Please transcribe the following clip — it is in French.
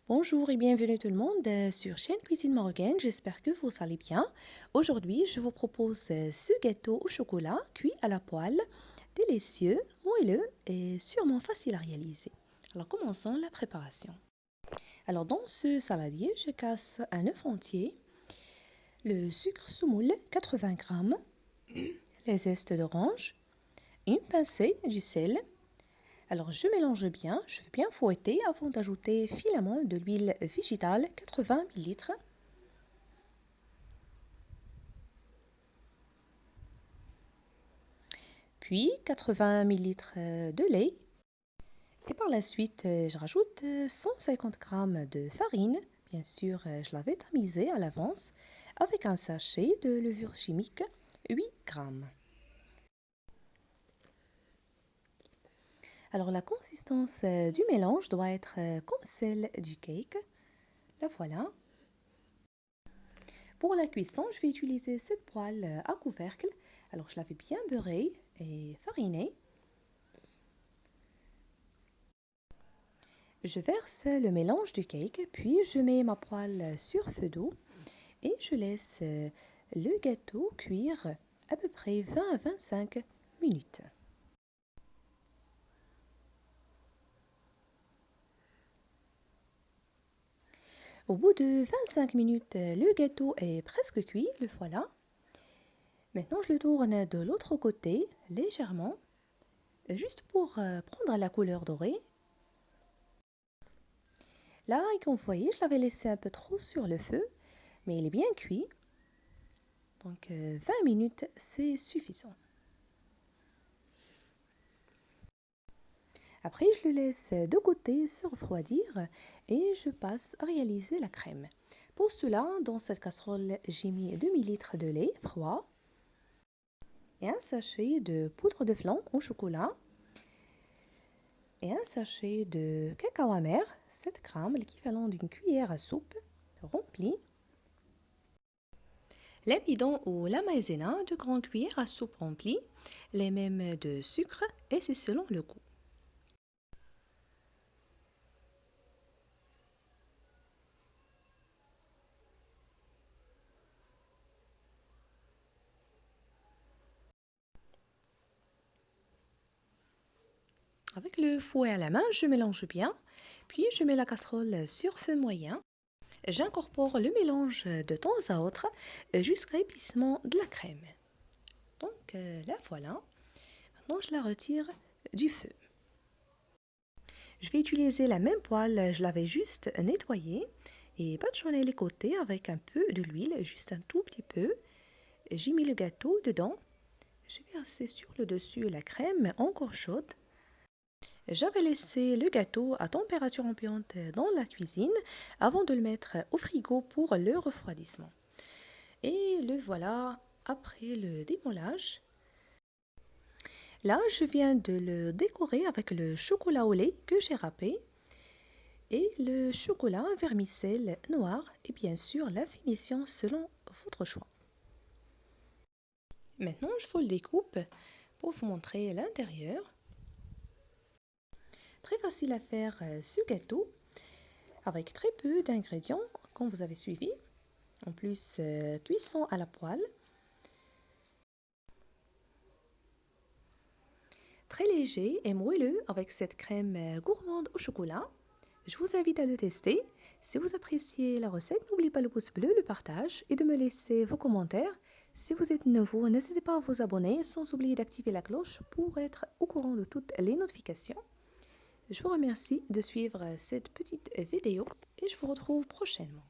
Bonjour et bienvenue tout le monde sur chaîne Cuisine Marocaine, j'espère que vous allez bien. Aujourd'hui, je vous propose ce gâteau au chocolat cuit à la poêle, délicieux, moelleux et sûrement facile à réaliser. Alors commençons la préparation. Alors dans ce saladier, je casse un œuf entier, le sucre semoule 80 g, les zestes d'orange, une pincée du sel. Alors je mélange bien, je vais bien fouetter avant d'ajouter filamment de l'huile végétale 80 ml. Puis 80 ml de lait. Et par la suite, je rajoute 150 g de farine. Bien sûr, je l'avais tamisée à l'avance avec un sachet de levure chimique 8 g. Alors la consistance du mélange doit être comme celle du cake. La voilà. Pour la cuisson, je vais utiliser cette poêle à couvercle. Alors je l'avais bien beurrée et farinée. Je verse le mélange du cake, puis je mets ma poêle sur feu doux et je laisse le gâteau cuire à peu près 20 à 25 minutes. Au bout de 25 minutes, le gâteau est presque cuit, le voilà. Maintenant, je le tourne de l'autre côté, légèrement, juste pour prendre la couleur dorée. Là, comme vous voyez, je l'avais laissé un peu trop sur le feu, mais il est bien cuit. Donc 20 minutes, c'est suffisant. Après, je le laisse de côté se refroidir et je passe à réaliser la crème. Pour cela, dans cette casserole, j'ai mis 2 ml de lait froid et un sachet de poudre de flan au chocolat et un sachet de cacao amer, 7 g, l'équivalent d'une cuillère à soupe remplie. L'amidon ou la maïzena, 2 grandes cuillères à soupe remplies, les mêmes de sucre et c'est selon le goût. Avec le fouet à la main, je mélange bien, puis je mets la casserole sur feu moyen. J'incorpore le mélange de temps à autre jusqu'à l'épaississement de la crème. Donc là voilà, maintenant je la retire du feu. Je vais utiliser la même poêle, je l'avais juste nettoyée et badigeonner les côtés avec un peu de l'huile, juste un tout petit peu. J'ai mis le gâteau dedans, j'ai versé sur le dessus la crème encore chaude. J'avais laissé le gâteau à température ambiante dans la cuisine avant de le mettre au frigo pour le refroidissement. Et le voilà après le démoulage. Là, je viens de le décorer avec le chocolat au lait que j'ai râpé et le chocolat vermicelle noir et bien sûr la finition selon votre choix. Maintenant, je vous le découpe pour vous montrer l'intérieur. Très facile à faire ce gâteau avec très peu d'ingrédients comme vous avez suivi. En plus, cuisson à la poêle. Très léger et moelleux avec cette crème gourmande au chocolat. Je vous invite à le tester. Si vous appréciez la recette, n'oubliez pas le pouce bleu, le partage et de me laisser vos commentaires. Si vous êtes nouveau, n'hésitez pas à vous abonner sans oublier d'activer la cloche pour être au courant de toutes les notifications. Je vous remercie de suivre cette petite vidéo et je vous retrouve prochainement.